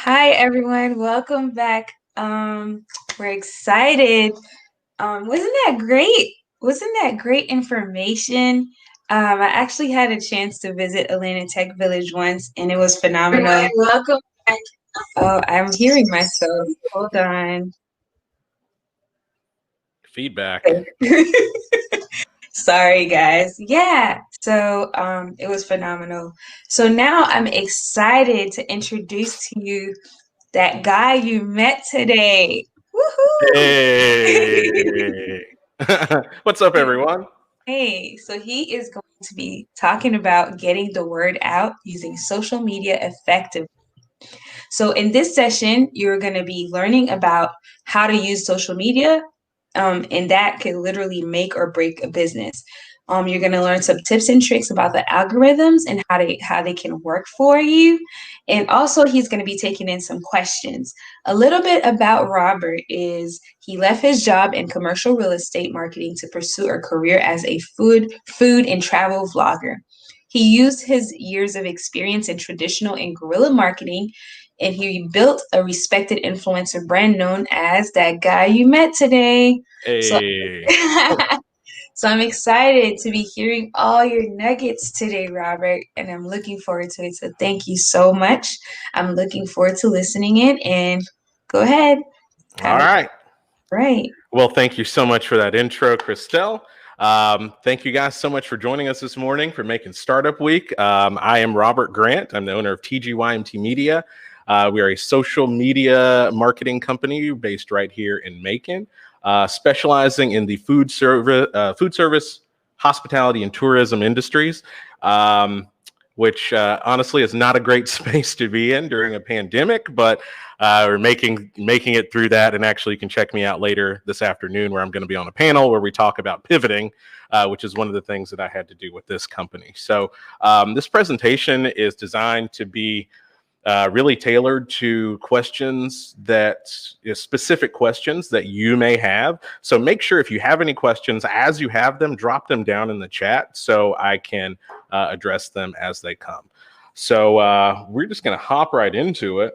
Hi everyone, welcome back. We're excited. Wasn't that great? Wasn't that great information? I actually had a chance to visit Atlanta Tech Village once, and it was phenomenal. Everyone, welcome back. Oh, I'm hearing myself. Hold on. Feedback. Sorry, guys. Yeah, so it was phenomenal. So now I'm excited to introduce to you that guy you met today. Woohoo! Hey. What's up, everyone? Hey, so he is going to be talking about getting the word out using social media effectively. So, in this session, you're going to be learning about how to use social media, and that can literally make or break a business. You're going to learn some tips and tricks about the algorithms and how they can work for you. And also, he's going to be taking in some questions. A little bit about Robert is he left his job in commercial real estate marketing to pursue a career as a food and travel vlogger. He used his years of experience in traditional and guerrilla marketing, and he built a respected influencer brand known as that guy you met today. So, Hey. so I'm excited to be hearing all your nuggets today, Robert, and I'm looking forward to it. So thank you so much. I'm looking forward to listening in, and go ahead. All right. Right. Well, thank you so much for that intro, Christelle. Thank you guys so much for joining us this morning for Making Startup Week. I am Robert Grant. I'm the owner of TGYMT Media. We are a social media marketing company based right here in Macon, specializing in the food service, hospitality, and tourism industries, which honestly is not a great space to be in during a pandemic, but we're making it through that. And actually, you can check me out later this afternoon where I'm going to be on a panel where we talk about pivoting, which is one of the things that I had to do with this company. So this presentation is designed to be really tailored to specific questions that you may have. So make sure if you have any questions, as you have them, drop them down in the chat so I can address them as they come. So we're just going to hop right into it.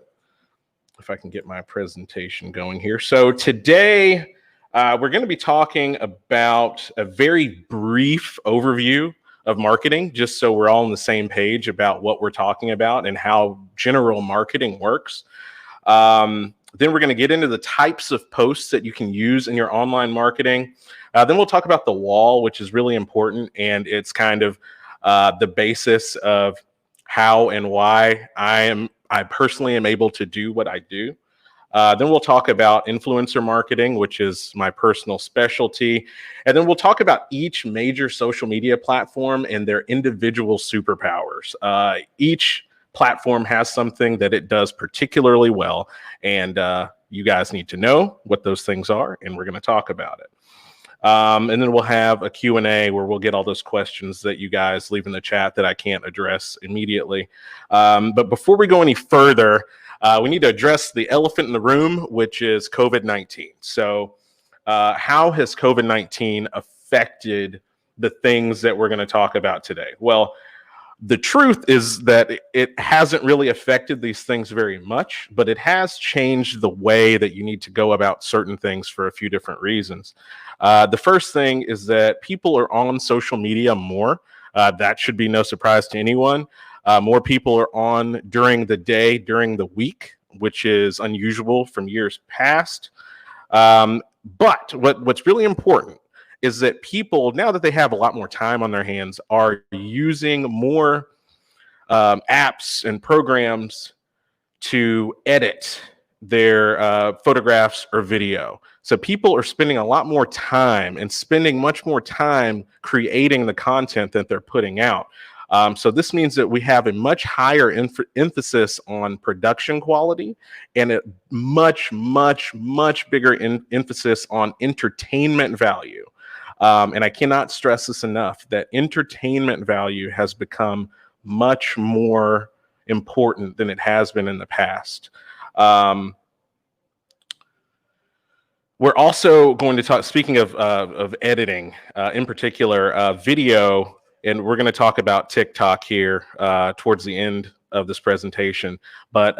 If I can get my presentation going here. So today we're going to be talking about a very brief overview of marketing, just so we're all on the same page about what we're talking about and how general marketing works. Then we're going to get into the types of posts that you can use in your online marketing. Then we'll talk about the wall, which is really important, and it's kind of the basis of how and why I personally am able to do what I do. Then we'll talk about influencer marketing, which is my personal specialty. And then we'll talk about each major social media platform and their individual superpowers. Each platform has something that it does particularly well. And you guys need to know what those things are, and we're going to talk about it. And then we'll have a Q&A where we'll get all those questions that you guys leave in the chat that I can't address immediately. But before we go any further, we need to address the elephant in the room, which is COVID-19. So how has COVID-19 affected the things that we're going to talk about today? Well, the truth is that it hasn't really affected these things very much, but it has changed the way that you need to go about certain things for a few different reasons. The first thing is that people are on social media more. That should be no surprise to anyone. More people are on during the day, during the week, which is unusual from years past. But what's really important is that people, now that they have a lot more time on their hands, are using more apps and programs to edit their photographs or video. So people are spending a lot more time and spending much more time creating the content that they're putting out. So this means that we have a much higher emphasis on production quality and a much, much, much bigger emphasis on entertainment value. And I cannot stress this enough, that entertainment value has become much more important than it has been in the past. We're also going to talk, speaking of editing, in particular, video, and we're going to talk about TikTok here towards the end of this presentation. But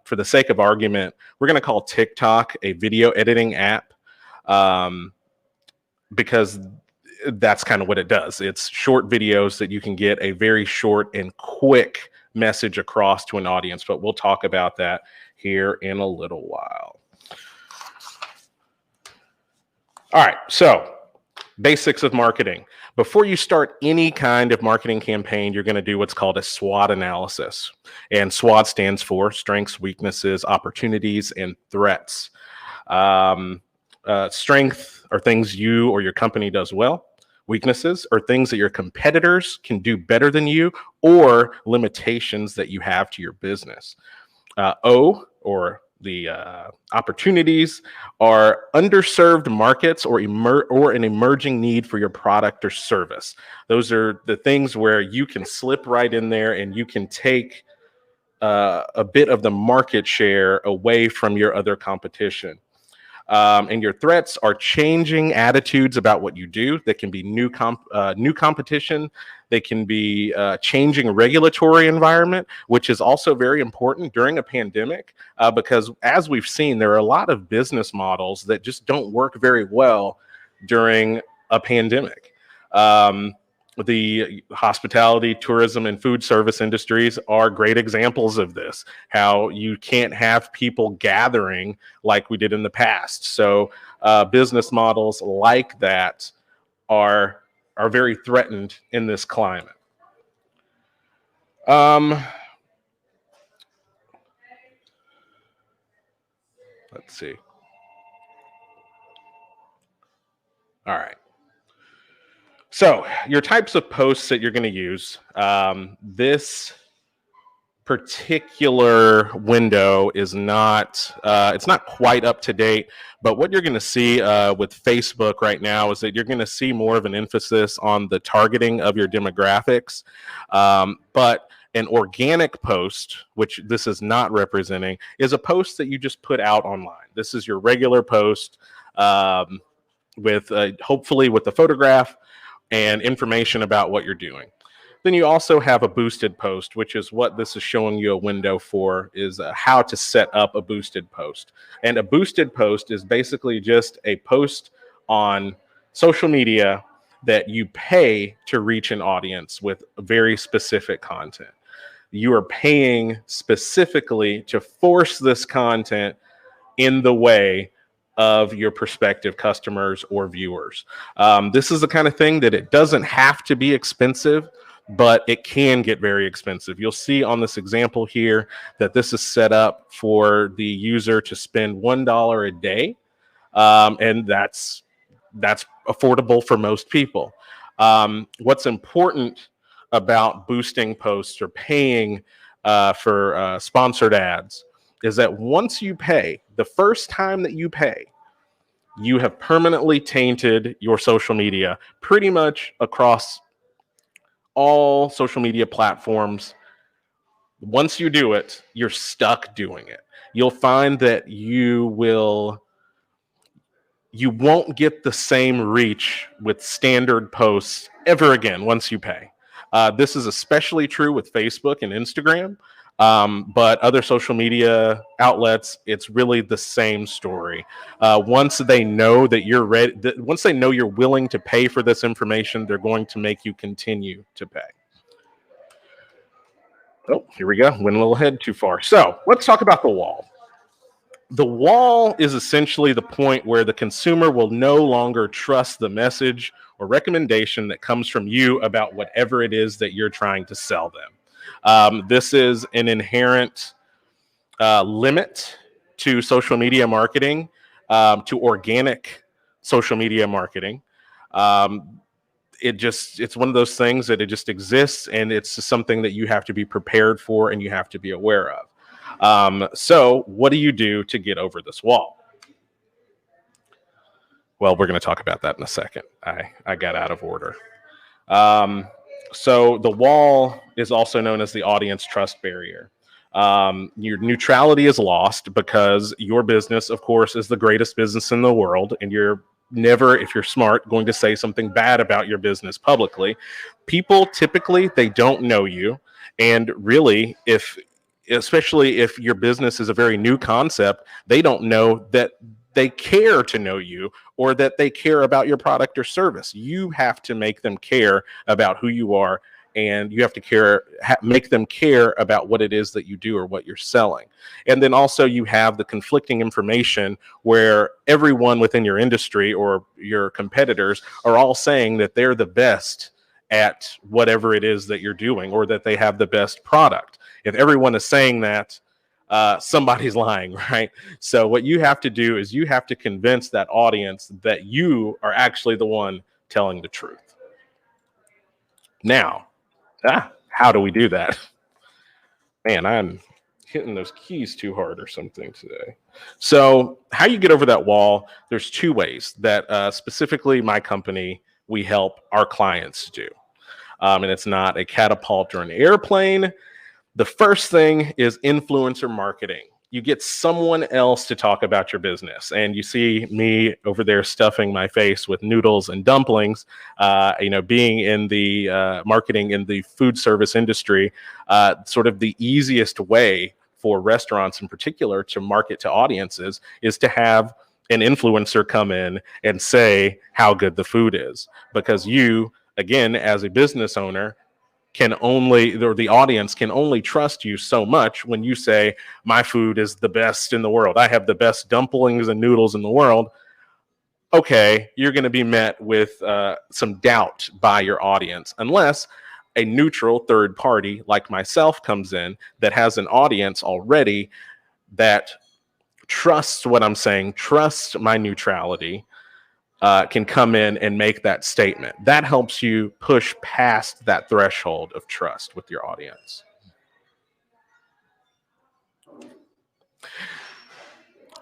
for the sake of argument, we're going to call TikTok a video editing app, because that's kind of what it does. It's short videos that you can get a very short and quick message across to an audience, but we'll talk about that here in a little while. All right, so basics of marketing. Before you start any kind of marketing campaign, you're going to do what's called a SWOT analysis. And SWOT stands for strengths, weaknesses, opportunities, and threats. Strength are things you or your company does well. Weaknesses are things that your competitors can do better than you, or limitations that you have to your business. O, or the opportunities, are underserved markets or an emerging need for your product or service. Those are the things where you can slip right in there and you can take a bit of the market share away from your other competition. And your threats are changing attitudes about what you do. That can be new competition. They can be changing regulatory environment, which is also very important during a pandemic, because as we've seen, there are a lot of business models that just don't work very well during a pandemic. The hospitality, tourism, and food service industries are great examples of this, how you can't have people gathering like we did in the past. So business models like that are very threatened in this climate. Let's see. All right. So your types of posts that you're going to use, this particular window is not, it's not quite up to date, but what you're going to see with Facebook right now is that you're going to see more of an emphasis on the targeting of your demographics. But an organic post, which this is not representing, is a post that you just put out online. This is your regular post with hopefully with the photograph and information about what you're doing. Then you also have a boosted post, which is what this is showing you a window for, is how to set up a boosted post. And a boosted post is basically just a post on social media that you pay to reach an audience with very specific content. You are paying specifically to force this content in the way of your prospective customers or viewers. This is the kind of thing that it doesn't have to be expensive, but it can get very expensive. You'll see on this example here that this is set up for the user to spend $1 a day, and that's affordable for most people. What's important about boosting posts or paying for sponsored ads is that once you pay, the first time that you pay, you have permanently tainted your social media pretty much across all social media platforms. Once you do it, you're stuck doing it. You'll find that you won't get the same reach with standard posts ever again once you pay. This is especially true with Facebook and Instagram. But other social media outlets, it's really the same story. Once they know that you're ready, once they know you're willing to pay for this information, they're going to make you continue to pay. Oh, here we go. Went a little ahead too far. So let's talk about the wall. The wall is essentially the point where the consumer will no longer trust the message or recommendation that comes from you about whatever it is that you're trying to sell them. This is an inherent limit to social media marketing, to organic social media marketing. It's one of those things that it just exists, and it's just something that you have to be prepared for and you have to be aware of. So what do you do to get over this wall? Well, we're going to talk about that in a second. I got out of order. So the wall is also known as the audience trust barrier. Your neutrality is lost because your business, of course, is the greatest business in the world, and you're never, if you're smart, going to say something bad about your business publicly. People typically, they don't know you. And really, especially if your business is a very new concept, they don't know that they care to know you or that they care about your product or service. You have to make them care about who you are, and you have to make them care about what it is that you do or what you're selling. And then also you have the conflicting information where everyone within your industry or your competitors are all saying that they're the best at whatever it is that you're doing or that they have the best product. If everyone is saying that, somebody's lying, right? So what you have to do is you have to convince that audience that you are actually the one telling the truth. Now, how do we do that? Man, I'm hitting those keys too hard or something today. So how you get over that wall, there's two ways that specifically my company, we help our clients do. And it's not a catapult or an airplane. The first thing is influencer marketing. You get someone else to talk about your business, and you see me over there stuffing my face with noodles and dumplings. Being in the marketing in the food service industry, sort of the easiest way for restaurants in particular to market to audiences is to have an influencer come in and say how good the food is, because you, again, as a business owner, the audience can only trust you so much when you say my food is the best in the world. I have the best dumplings and noodles in the world. Okay, you're going to be met with some doubt by your audience, unless a neutral third party like myself comes in that has an audience already that trusts what I'm saying, trusts my neutrality, can come in and make that statement. That helps you push past that threshold of trust with your audience.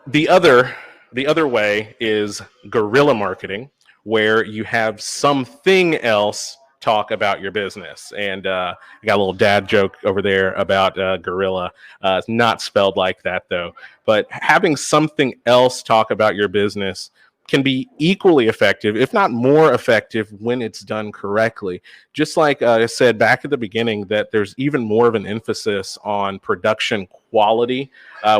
The other way is guerrilla marketing, where you have something else talk about your business. And I got a little dad joke over there about guerrilla. It's not spelled like that though. But having something else talk about your business can be equally effective, if not more effective, when it's done correctly. Just like I said back at the beginning, that there's even more of an emphasis on production quality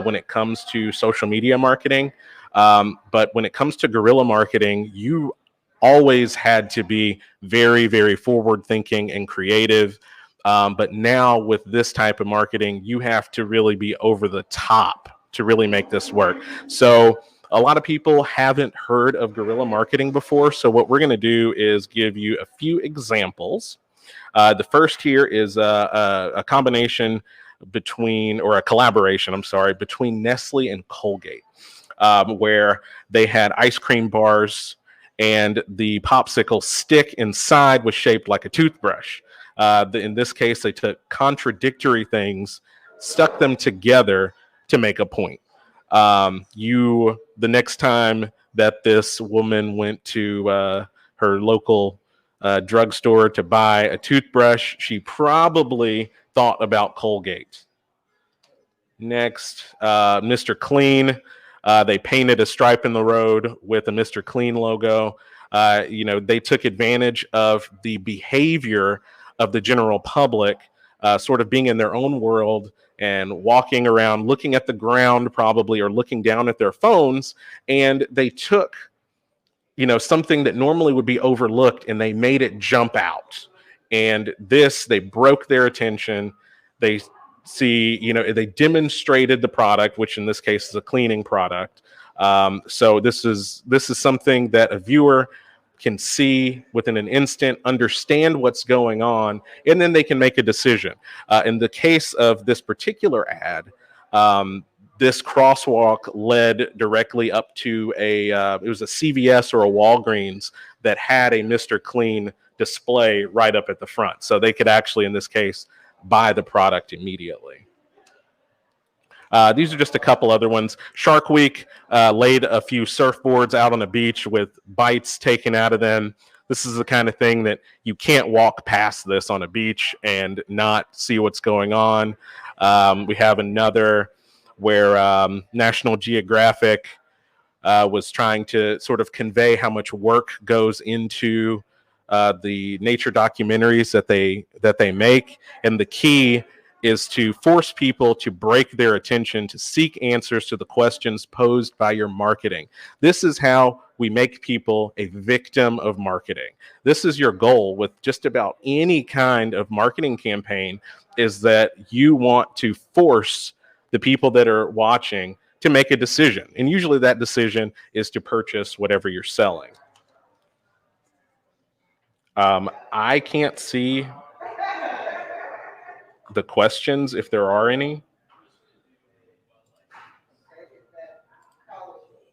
when it comes to social media marketing. But when it comes to guerrilla marketing, you always had to be very, very forward thinking and creative. But now with this type of marketing, you have to really be over the top to really make this work. So a lot of people haven't heard of guerrilla marketing before. So what we're going to do is give you a few examples. The first here is a combination or a collaboration, between Nestle and Colgate, where they had ice cream bars and the popsicle stick inside was shaped like a toothbrush. In this case, they took contradictory things, stuck them together to make a point. The next time that this woman went to her local drugstore to buy a toothbrush, she probably thought about Colgate. Next, Mr. Clean. They painted a stripe in the road with a Mr. Clean logo. They took advantage of the behavior of the general public, sort of being in their own world and walking around, looking at the ground probably, or looking down at their phones. And they took, something that normally would be overlooked and they made it jump out. And they broke their attention. They they demonstrated the product, which in this case is a cleaning product. So this is something that a viewer can see within an instant, understand what's going on, and then they can make a decision. In the case of this particular ad, this crosswalk led directly up to it was a CVS or a Walgreens that had a Mr. Clean display right up at the front. So they could actually, in this case, buy the product immediately. These are just a couple other ones. Shark Week laid a few surfboards out on the beach with bites taken out of them. This is the kind of thing that you can't walk past this on a beach and not see what's going on. We have another where National Geographic was trying to sort of convey how much work goes into the nature documentaries that they make, and the key is to force people to break their attention to seek answers to the questions posed by your marketing. This is how we make people a victim of marketing. This is your goal with just about any kind of marketing campaign, is that you want to force the people that are watching to make a decision. And usually that decision is to purchase whatever you're selling. I can't see the questions if there are any.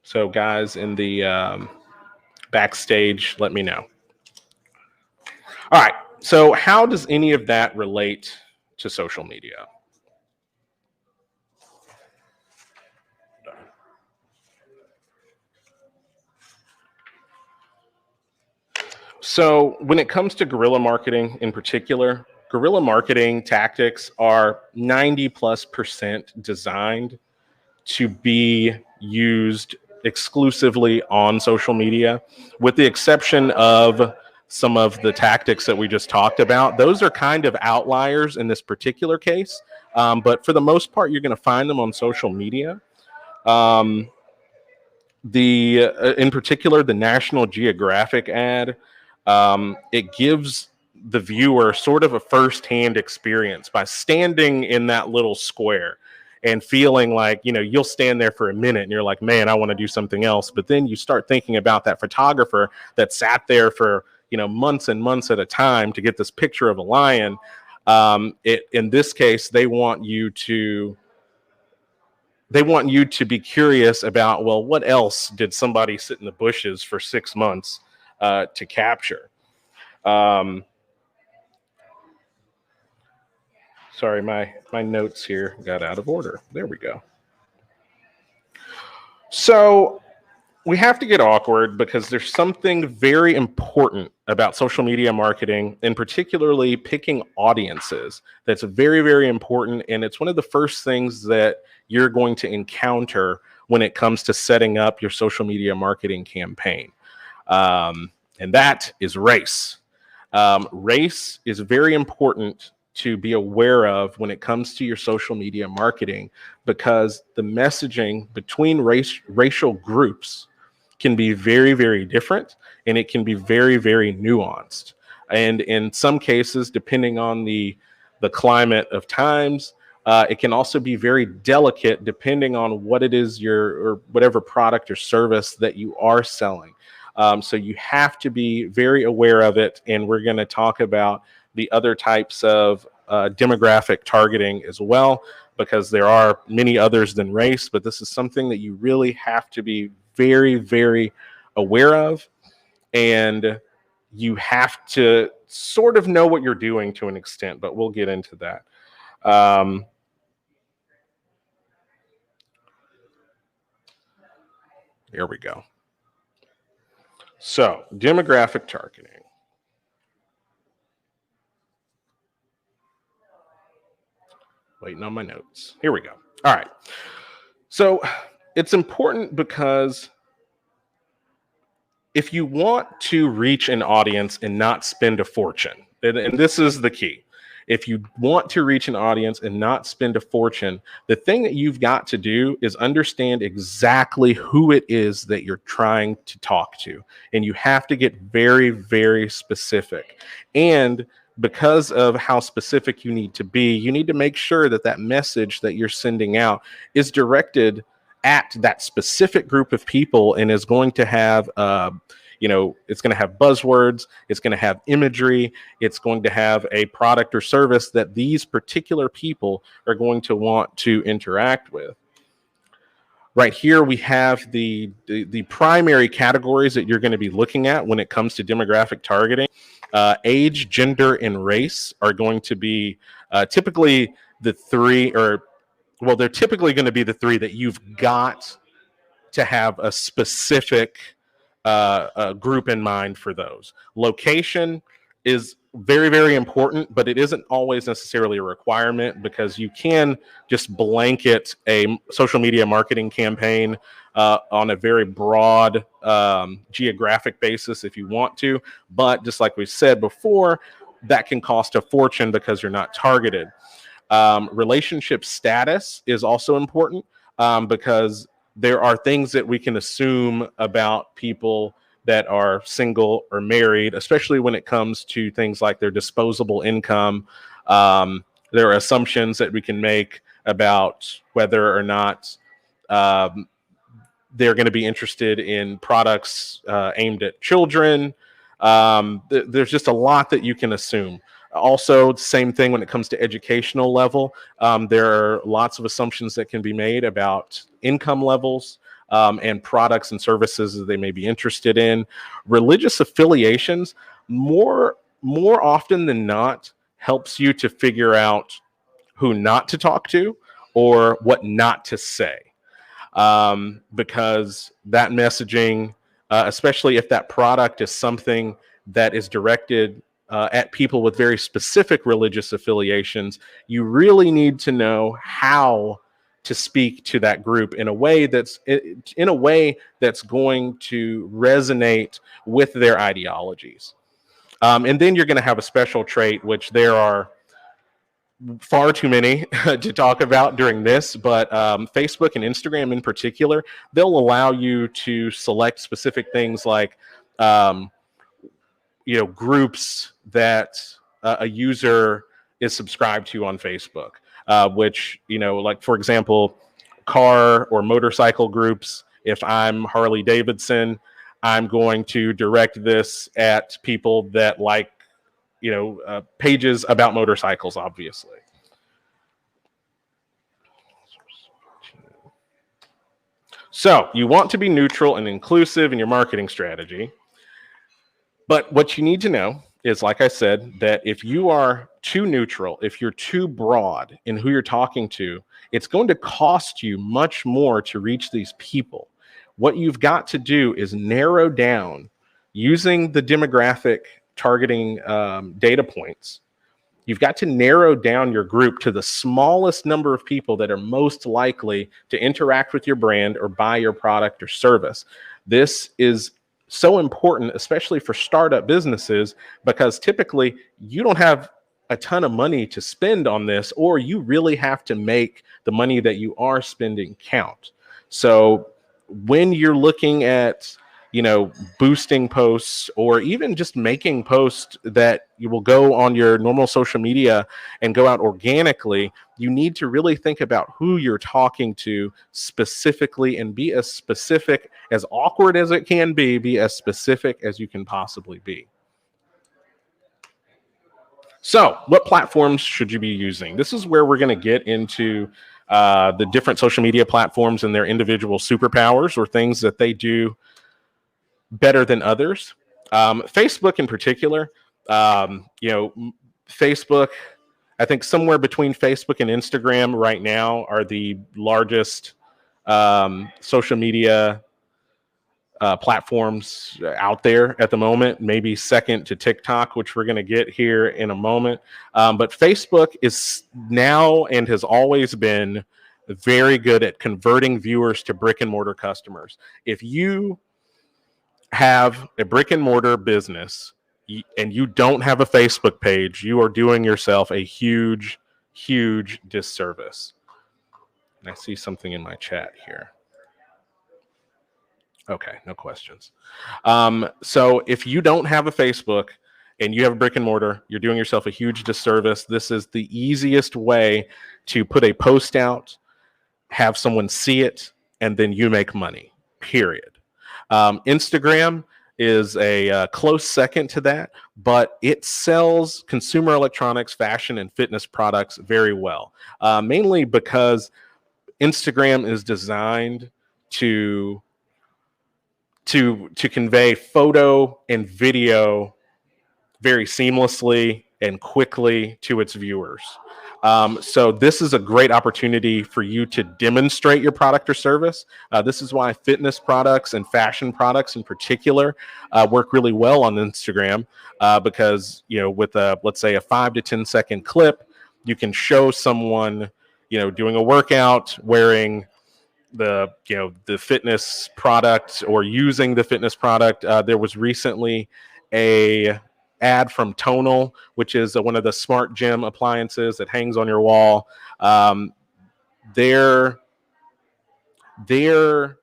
So guys in the backstage, let me know. All right. So how does any of that relate to social media? So when it comes to guerrilla marketing in particular, guerrilla marketing tactics are 90+% designed to be used exclusively on social media, with the exception of some of the tactics that we just talked about. Those are kind of outliers in this particular case, but for the most part, you're going to find them on social media. In particular, the National Geographic ad, it gives the viewer sort of a firsthand experience by standing in that little square and feeling like, you'll stand there for a minute and you're like, man, I want to do something else. But then you start thinking about that photographer that sat there for, months and months at a time to get this picture of a lion. In this case, they want you to be curious about, well, what else did somebody sit in the bushes for 6 months to capture? Sorry, my notes here got out of order. There we go. So we have to get awkward because there's something very important about social media marketing, and particularly picking audiences. That's very, very important. And it's one of the first things that you're going to encounter when it comes to setting up your social media marketing campaign. And that is race. Race is very important to be aware of when it comes to your social media marketing, because the messaging between racial groups can be very, very different, and it can be very, very nuanced. And in some cases, depending on the climate of times, it can also be very delicate depending on what it is or whatever product or service that you are selling. So you have to be very aware of it. And we're going to talk about the other types of demographic targeting as well, because there are many others than race, but this is something that you really have to be very, very aware of. And you have to sort of know what you're doing to an extent, but we'll get into that. Here we go. So, demographic targeting. Waiting on my notes. Here we go. All right. So, it's important because if you want to reach an audience and not spend a fortune, and this is the key. If you want to reach an audience and not spend a fortune, the thing that you've got to do is understand exactly who it is that you're trying to talk to. And you have to get very, very specific. And because of how specific you need to be, you need to make sure that that message that you're sending out is directed at that specific group of people and is going to have it's going to have buzzwords, it's going to have imagery, it's going to have a product or service that these particular people are going to want to interact with. Right here, we have the primary categories that you're going to be looking at when it comes to demographic targeting. Age, gender, and race are going to be typically the three, they're typically going to be the three that you've got to have a specific group in mind for those. Location is very, very important, but it isn't always necessarily a requirement, because you can just blanket a social media marketing campaign on a very broad geographic basis if you want to. But just like we said before, that can cost a fortune because you're not targeted. Relationship status is also important, because there are things that we can assume about people that are single or married, especially when it comes to things like their disposable income. There are assumptions that we can make about whether or not um, they're going to be interested in products aimed at children. There's just a lot that you can assume. Also, same thing when it comes to educational level. There are lots of assumptions that can be made about income levels and products and services that they may be interested in. Religious affiliations, more often than not, helps you to figure out who not to talk to or what not to say, because that messaging, especially if that product is something that is directed at people with very specific religious affiliations, you really need to know how to speak to that group in a way that's going to resonate with their ideologies. And then you're going to have a special trait, which there are far too many to talk about during this, but Facebook and Instagram in particular, they'll allow you to select specific things like, um, groups that a user is subscribed to on Facebook, which, like, for example, car or motorcycle groups. If I'm Harley Davidson, I'm going to direct this at people that like, pages about motorcycles, obviously. So you want to be neutral and inclusive in your marketing strategy. But what you need to know is, like I said, that if you are too neutral, if you're too broad in who you're talking to, it's going to cost you much more to reach these people. What you've got to do is narrow down using the demographic targeting data points. You've got to narrow down your group to the smallest number of people that are most likely to interact with your brand or buy your product or service. This is so important, especially for startup businesses, because typically you don't have a ton of money to spend on this, or you really have to make the money that you are spending count. So when you're looking at, boosting posts, or even just making posts that you will go on your normal social media and go out organically, you need to really think about who you're talking to specifically, and be as specific, as awkward as it can be as specific as you can possibly be. So what platforms should you be using? This is where we're going to get into the different social media platforms and their individual superpowers, or things that they do better than others. Facebook in particular, Facebook, I think somewhere between Facebook and Instagram right now are the largest social media platforms out there at the moment, maybe second to TikTok, which we're going to get here in a moment. But Facebook is now, and has always been, very good at converting viewers to brick and mortar customers. If you have a brick and mortar business and you don't have a Facebook page, you are doing yourself a huge, huge disservice. And I see something in my chat here. Okay, no questions. So if you don't have a Facebook and you have a brick and mortar, you're doing yourself a huge disservice. This is the easiest way to put a post out, have someone see it, and then you make money, period. Instagram is a close second to that, but it sells consumer electronics, fashion, and fitness products very well, mainly because Instagram is designed to convey photo and video very seamlessly and quickly to its viewers. So this is a great opportunity for you to demonstrate your product or service. This is why fitness products and fashion products in particular work really well on Instagram, because with let's say a 5 to 10 second clip, you can show someone doing a workout wearing the fitness product or using the fitness product. There was recently a ad from Tonal, which is one of the smart gym appliances that hangs on your wall. Their their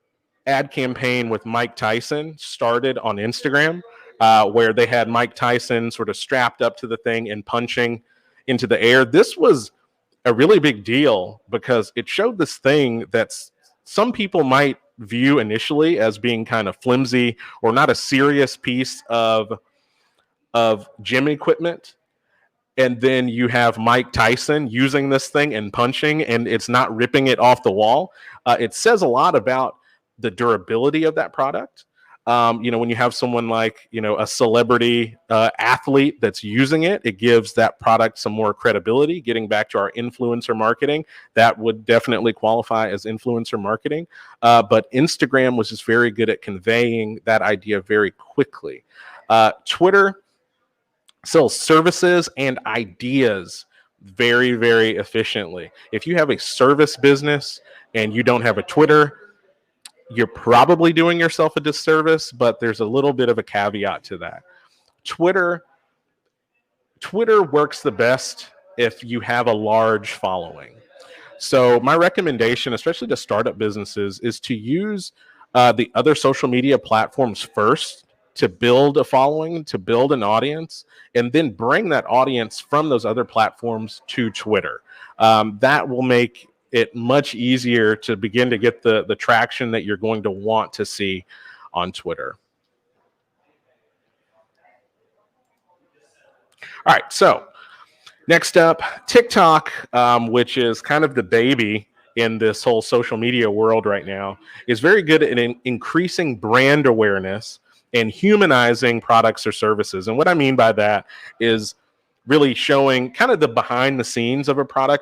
ad campaign with Mike Tyson started on Instagram, where they had Mike Tyson sort of strapped up to the thing and punching into the air. This was a really big deal because it showed this thing that's some people might view initially as being kind of flimsy or not a serious piece of gym equipment. And then you have Mike Tyson using this thing and punching, and it's not ripping it off the wall. It says a lot about the durability of that product. When you have someone like, a celebrity athlete that's using it, it gives that product some more credibility. Getting back to our influencer marketing, that would definitely qualify as influencer marketing. But Instagram was just very good at conveying that idea very quickly. Twitter sells services and ideas very, very efficiently. If you have a service business and you don't have a Twitter, you're probably doing yourself a disservice, but there's a little bit of a caveat to that. Twitter works the best if you have a large following. So my recommendation, especially to startup businesses, is to use the other social media platforms first to build a following, to build an audience, and then bring that audience from those other platforms to Twitter. That will make it much easier to begin to get the traction that you're going to want to see on Twitter. All right, so next up, TikTok, which is kind of the baby in this whole social media world right now, is very good at increasing brand awareness and humanizing products or services. And what I mean by that is really showing kind of the behind the scenes of a product